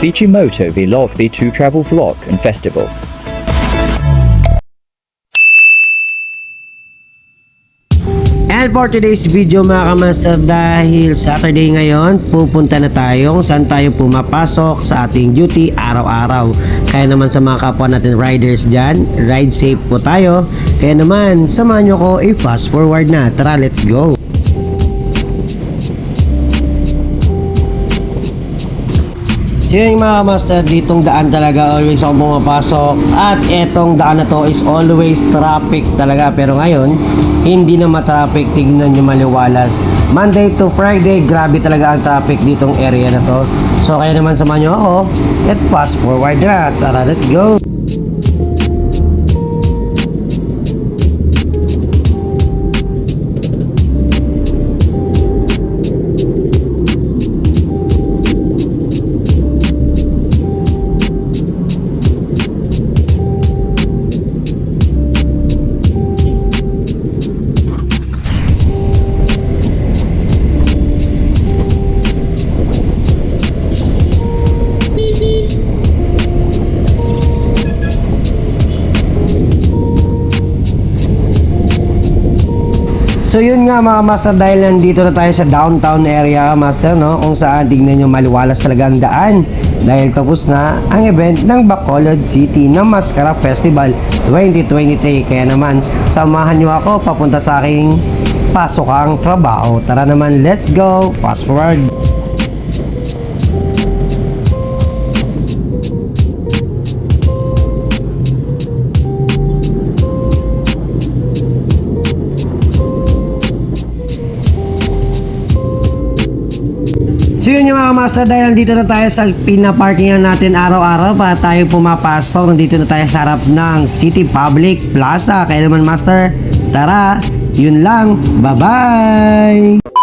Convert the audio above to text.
Bichimoto Vlog B2 Travel Vlog and Festival. And for today's video mga kamaster, dahil Saturday ngayon, pupunta na tayo saan tayo pumapasok sa ating duty araw-araw. Kaya naman sa mga kapwa natin riders dyan, ride safe po tayo. Kaya naman, samahan nyo ko i-fast forward na. Tara, let's go! So yun mga master, ditong daan talaga always ako pumapasok. At etong daan na to is always traffic talaga. Pero ngayon, hindi na matraffic. Tignan nyo maliwalas. Monday to Friday, grabe talaga ang traffic ditong area na to. So kaya naman samahan nyo ako at fast forward na. Tara, let's go! So yun nga mga master, dahil nandito na tayo sa downtown area master, no, kung saan tignan nyo maliwalas talaga ang daan dahil tapos na ang event ng Bacolod City ng Mascara Festival 2023. Kaya naman samahan nyo ako papunta sa aking pasokang trabaho. Tara naman, let's go, fast forward. So yun yung mga master, dahil nandito na tayo sa pinaparkingan natin araw-araw para tayo pumapasok. Nandito na tayo sa harap ng City Public Plaza. Kaya naman master, tara, yun lang, bye-bye!